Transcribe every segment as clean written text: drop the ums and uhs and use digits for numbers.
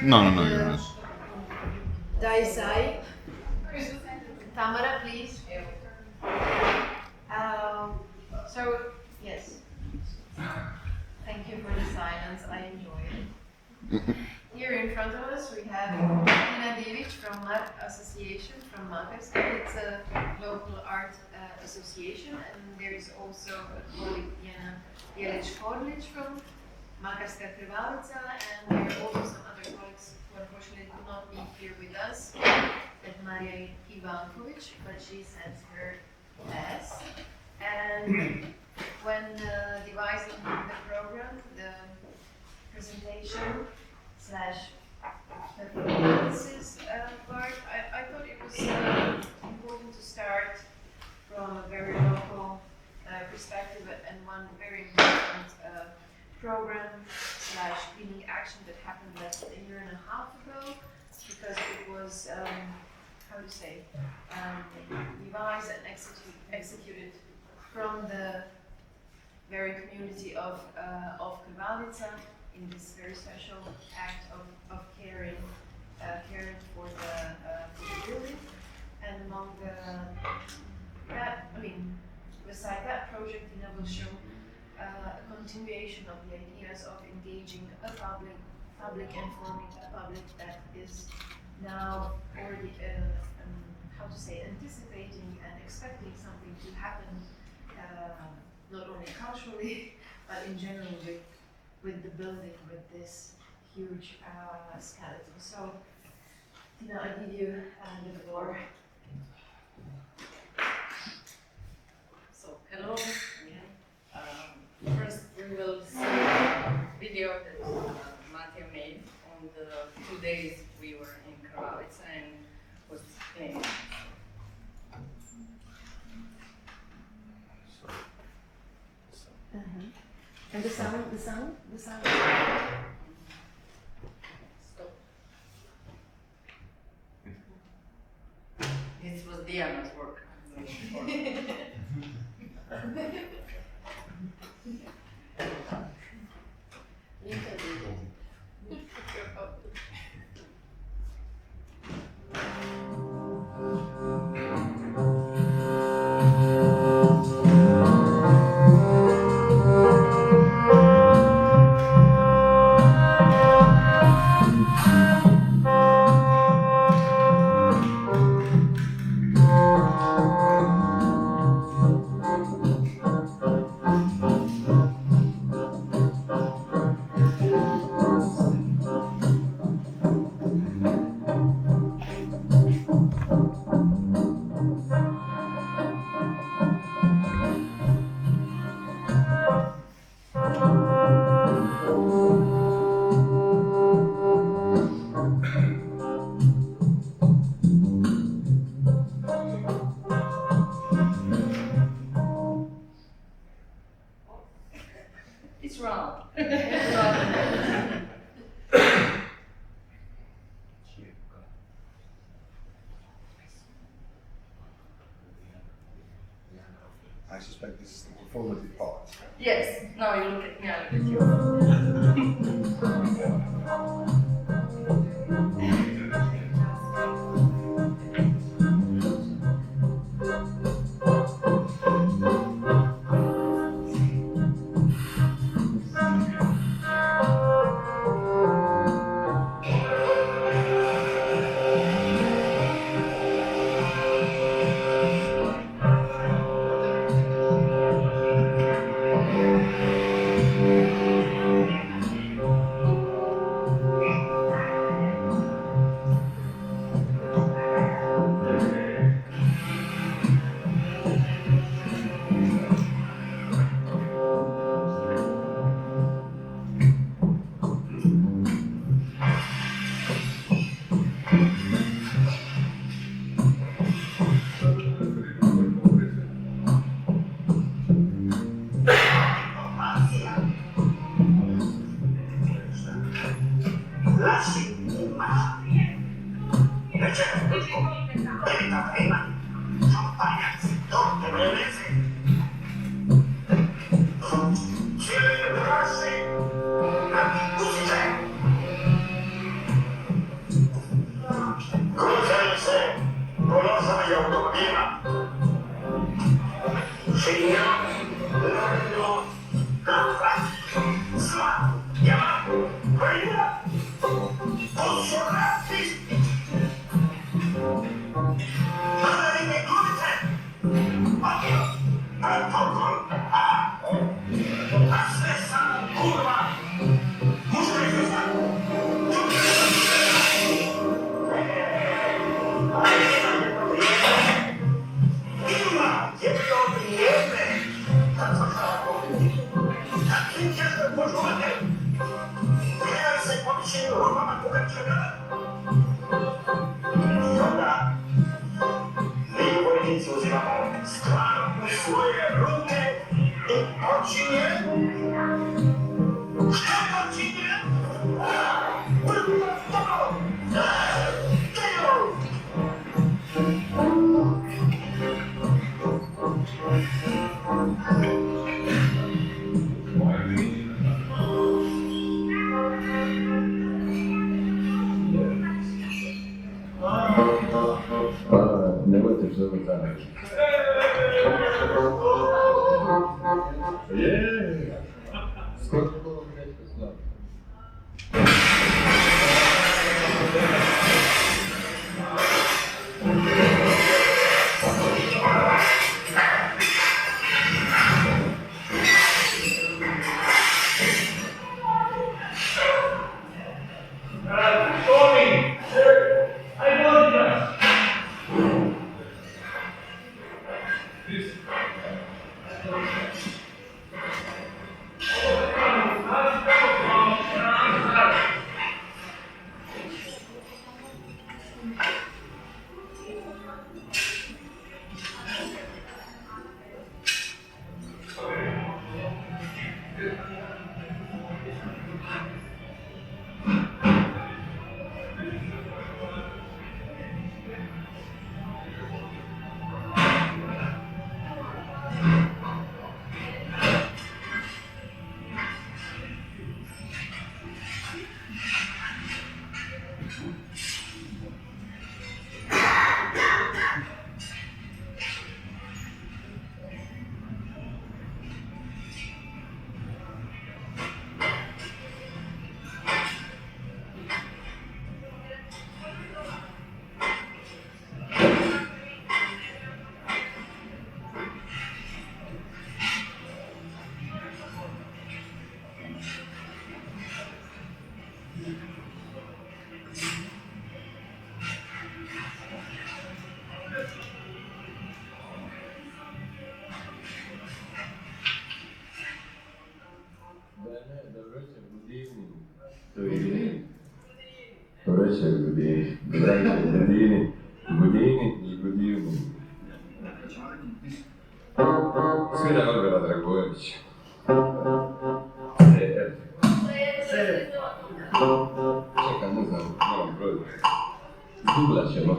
No, you're not. DAI-SAI. Tamara, please. So, yes. Thank you for the silence, I enjoy it. Here in front of us we have Divic from mART Association from Makarska. It's a local art association, and there is also a colleague, Diana from Makarska, and there are also some other colleagues who unfortunately could not be here with us, like Maria Ivanković, but she sends her S. And when devising the program, the presentation / the analysis part, I thought it was important to start from a very local perspective and one very important program / cleaning action that happened less than a year and a half ago, because it was, devised and executed from the very community of Krvavica in this very special act of caring for the building. And among beside that project, Dina will show a continuation of the ideas of engaging a public and forming a public that is now already anticipating and expecting something to happen, not only culturally, but in general with the building, with this huge skeleton. So, Tina, I give you the floor. So, hello again. First, we will see a video that Matija made on the 2 days we were in Krvavica and was cleaning. And the sound. Stop. This was Diana's work. It's wrong. I suspect this is the performative part. Yes. Now you look at me, I look at you. Nemojte što me zaneti. Skoro bilo mi nešto slavno. Budini. Svira Olvera Dragojević. Čekaj, ne znam, moram broj. Googlat ćemo.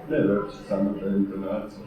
Ne doći samo da intonaciju.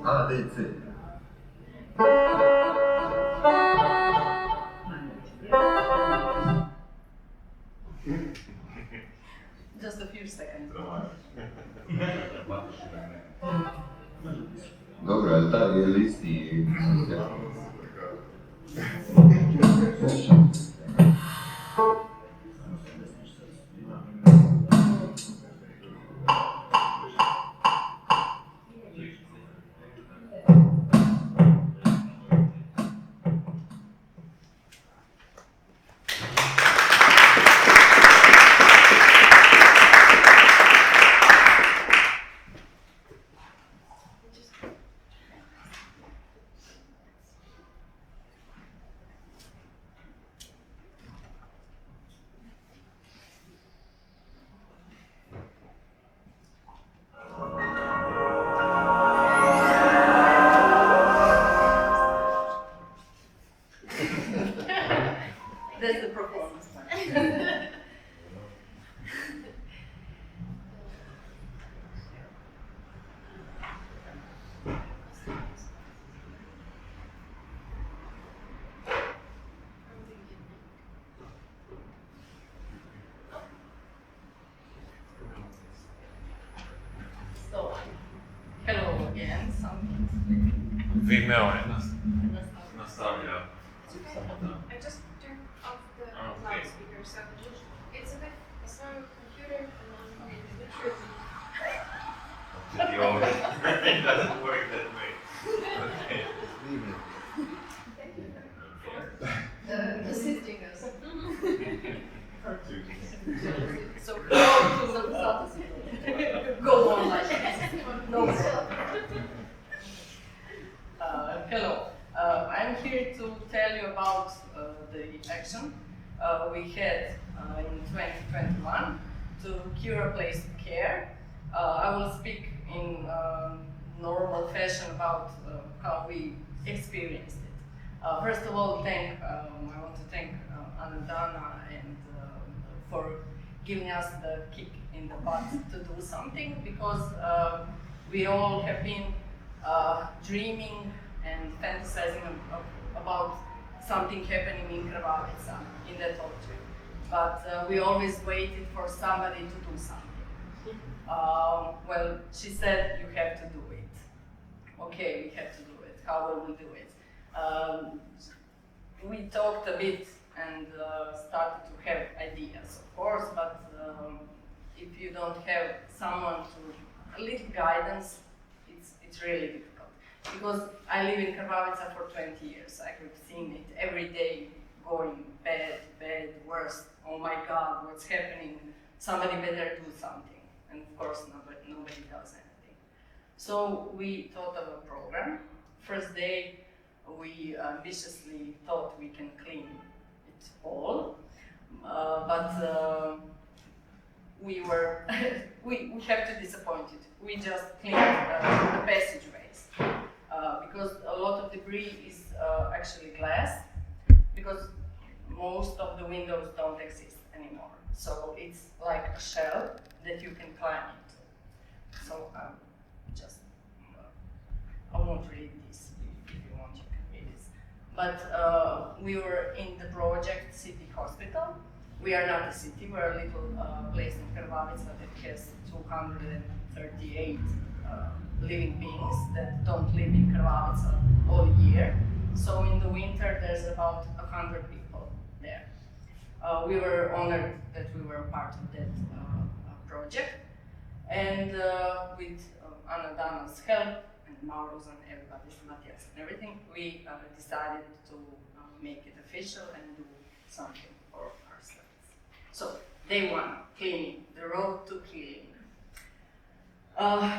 ADC. Just a few seconds. Dobro, ali taj je listi. Vimeo je nastavlja. I just turned off the Okay. loudspeaker, so it's a bit slow computer and on the Ti ovdje. It doesn't work that way. Okay. Leave it. assisting us. So go on like this. No. Hello. I'm here to tell you about the action we had in 2021 to cure a place of care. I will speak in normal fashion about how we experienced it. First of all, I want to thank Anandana and for giving us the kick in the butt to do something, because we all have been dreaming and fantasizing about something happening in Krvavica, in that object. But we always waited for somebody to do something. Well, she said, you have to do it. Okay, we have to do it. How will we do it? We talked a bit and started to have ideas, of course, but if you don't have someone to, a little guidance, it's really difficult. Because I live in Krvavica for 20 years. I have seen it every day going bad, worse. Oh my God, what's happening? Somebody better do something. And of course, nobody does anything. So we thought of a program. First day, we ambitiously thought we can clean it all, but we were we have to disappoint it. We just cleaned the passageways because a lot of debris is actually glass, because most of the windows don't exist anymore. So it's like a shell that you can climb into. So just I won't read this. If you want, you can read this. But we were in the project City Hospital. We are not a city, we're a little place in Krvavica that has 238 living beings that don't live in Krvavica all year. So in the winter, there's about 100 people there. We were honored that we were part of that project. And with Anadana's help, and Mauro's and everybody's, Matthias and everything, we decided to make it official and do something for ourselves. So, day one, cleaning, the road to healing.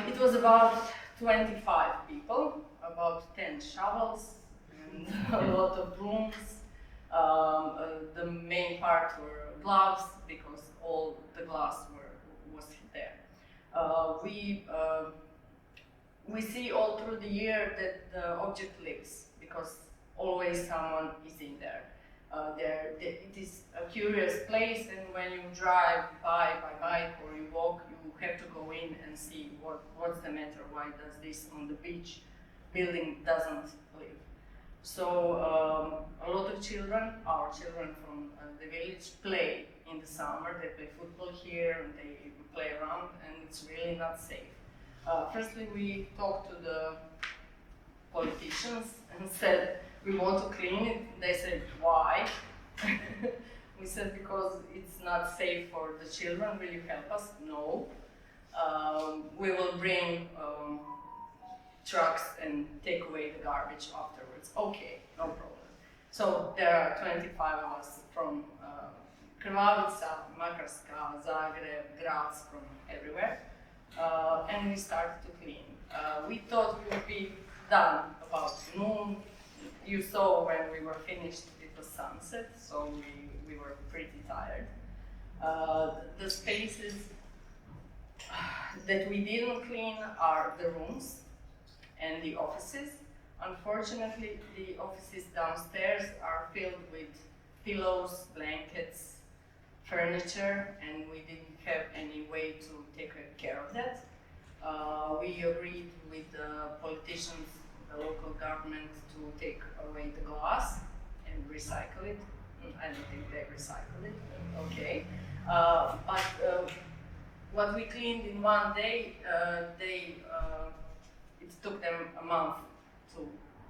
It was about 25 people, about 10 shovels, and a lot of brooms. The main part were gloves, because all the glass was there. We see all through the year that the object lives, because always someone is in there. It is a curious place, and when you drive by bike or you walk, you have to go in and see what's the matter, why does this on the beach building doesn't live. So a lot of children, our children from the village, play in the summer. They play football here and they play around, and it's really not safe. Firstly, we talked to the politicians and said, we want to clean it. They said, why? We said, because it's not safe for the children. Will you help us? No. We will bring trucks and take away the garbage afterwards. Okay, no problem. So there are 25 of us from Krvavica, Makarska, Zagreb, Graz, from everywhere. And we started to clean. We thought we would be done about noon. You saw when we were finished, it was sunset, so we were pretty tired. The spaces that we didn't clean are the rooms and the offices. Unfortunately, the offices downstairs are filled with pillows, blankets, furniture, and we didn't have any way to take care of that. We agreed with the politicians, the local government, to take away the glass and recycle it. I don't think they recycled it, okay. But what we cleaned in one day, it took them a month to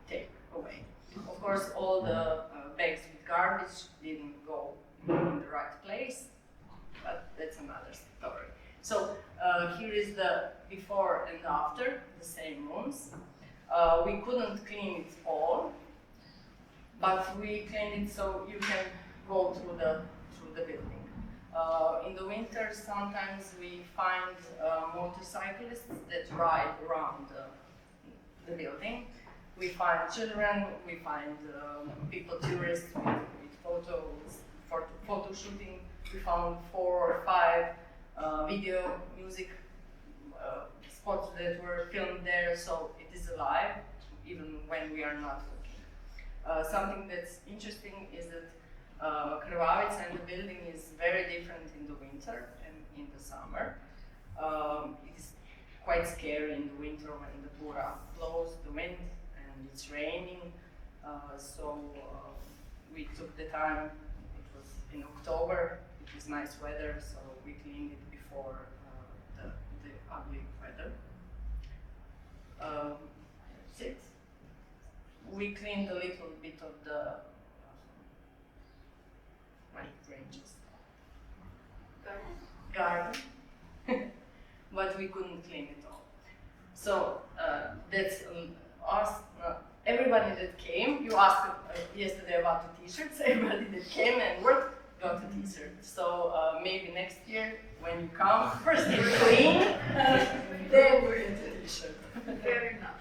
take away. Of course, all the bags with garbage didn't go in the right place, but that's another story. So here is the before and after, the same rooms. We couldn't clean it all, but we cleaned it so you can go through the building. In the winter, sometimes we find motorcyclists that ride around the building. We find children, we find people, tourists with photo shooting. We found 4 or 5 video, music spots that were filmed there, so it is alive, even when we are not looking. Something that's interesting is that Krvavica and the building is very different in the winter and in the summer. It is quite scary in the winter when the Pula blows the wind and it's raining. So we took the time, it was in October, it was nice weather, so we cleaned it before the ugly weather. That's it. We cleaned a little bit of the ranges. Garden. But we couldn't clean it all. So that's us. Everybody that came, you asked yesterday about the t-shirts, everybody that came and worked got a t-shirt. So maybe next year when you come, first you clean, then we get a t-shirt. Fair enough.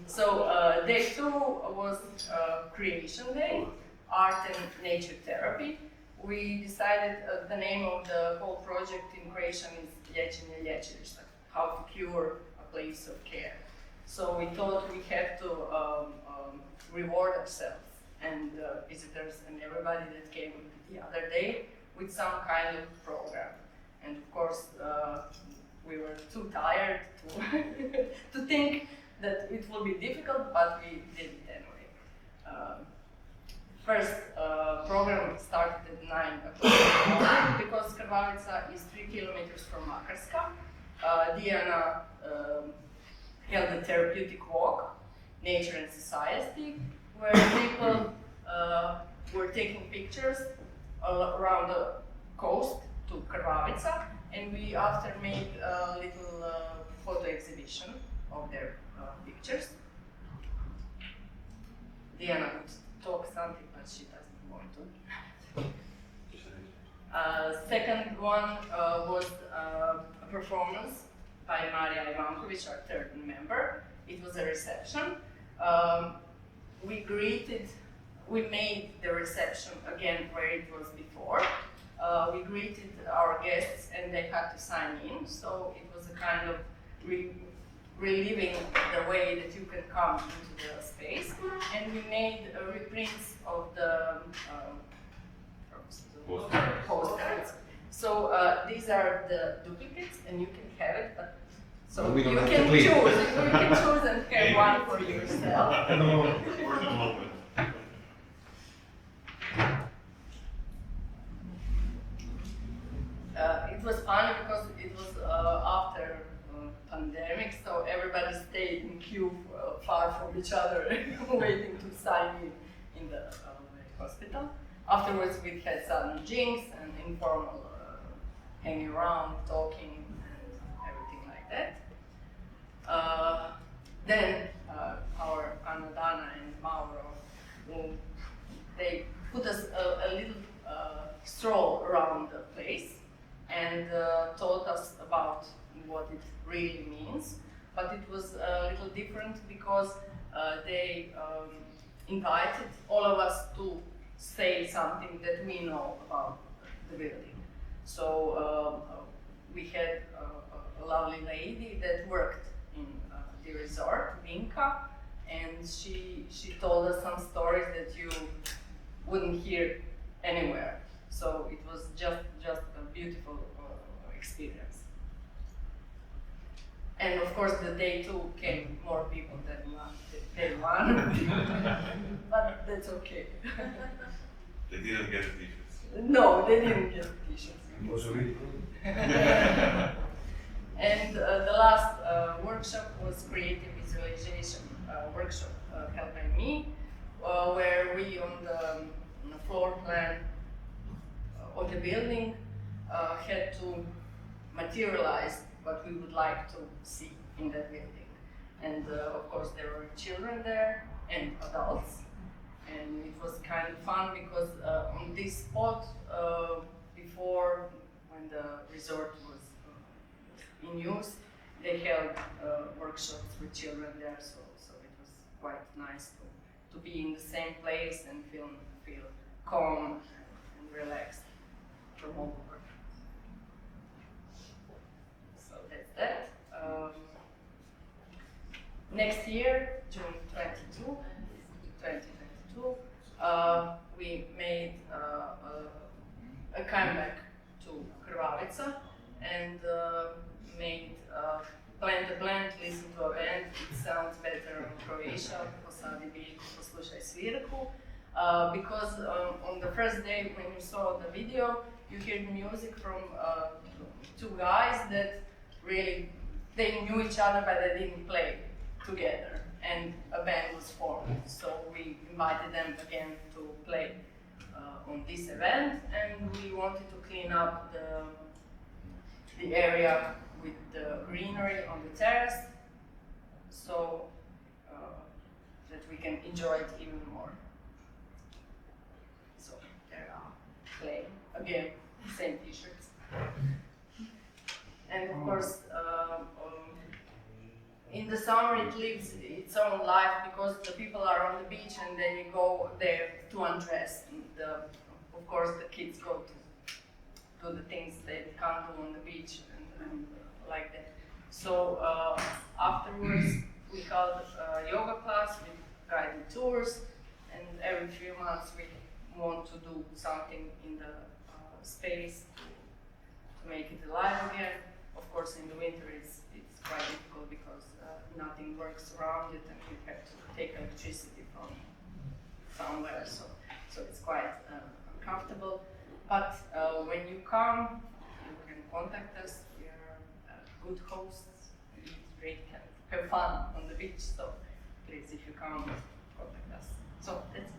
So day 2 was Creation Day, Art and Nature Therapy. We decided the name of the whole project in Croatian is Liječenje lječilišta, how to cure a place of care. So we thought we have to reward ourselves and visitors and everybody that came the other day with some kind of program. And of course, we were too tired to think that it will be difficult, but we did it anyway. First program started at 9 o'clock because Krvavica is 3 kilometers from Makarska. Diana held a therapeutic walk, Nature and Society, where people were taking pictures around the coast to Krvavica, and we after made a little photo exhibition of their pictures. Diana would talk something, but she doesn't want to. Second one was a performance by Marija Ivanković, our third member. It was a reception. We made the reception again where it was before. We greeted our guests and they had to sign in, so it was a kind of reliving the way that you can come into the space. And we made reprints of the postcards. So these are the duplicates, and you can have it, but so we you don't have can to clean. choose and have one for yourself. For the moment. It was funny because it was after pandemic, so everybody stayed in queue far from each other, waiting to sign in the hospital. Afterwards, we had some drinks and informal hanging around, talking, and everything like that. Then our Anadana and Mauro, they put us a little stroll around the place and taught us about what it really means. But it was a little different because they invited all of us to say something that we know about the building. So we had a lovely lady that worked in the resort, Vinka, and she told us some stories that you wouldn't hear anywhere. So it was just a beautiful experience. And of course, the day 2 came more people than day 1, but that's okay. They didn't get the t-shirts. No, they didn't get t-shirts. It was really good. And the last workshop was creative visualization workshop held by me, where we on the floor plan of the building had to materialize what we would like to see in that building. And of course there were children there and adults. And it was kind of fun because on this spot, before when the resort was in use, they held workshops with children there, so it was quite nice to be in the same place and feel calm and relaxed from all the work. So that's that. Next year, June 2022, we made a comeback to Hrvatica and made Plan the Plant, listen to a band, it sounds better in Croatia, posadi biljku, poslušaj svirku. Because on the first day when you saw the video, you hear the music from two guys that really, they knew each other but they didn't play together, and a band was formed. So we invited them again to play on this event, and we wanted to clean up the area with the greenery on the terrace, so that we can enjoy it even more. So there are playing again, same t-shirts. And of course, in the summer it lives its own life because the people are on the beach and they go there to undress. And of course the kids go to the things they can't do on the beach and like that. So afterwards we held a yoga class with guided tours, and every few months we want to do something in the space to make it alive again. Of course in the winter it's quite difficult because nothing works around it and you have to take electricity from somewhere, so it's quite uncomfortable. But when you come, you can contact us. We are good hosts. It's great to have fun on the beach. So please, if you come, contact us. So that's it.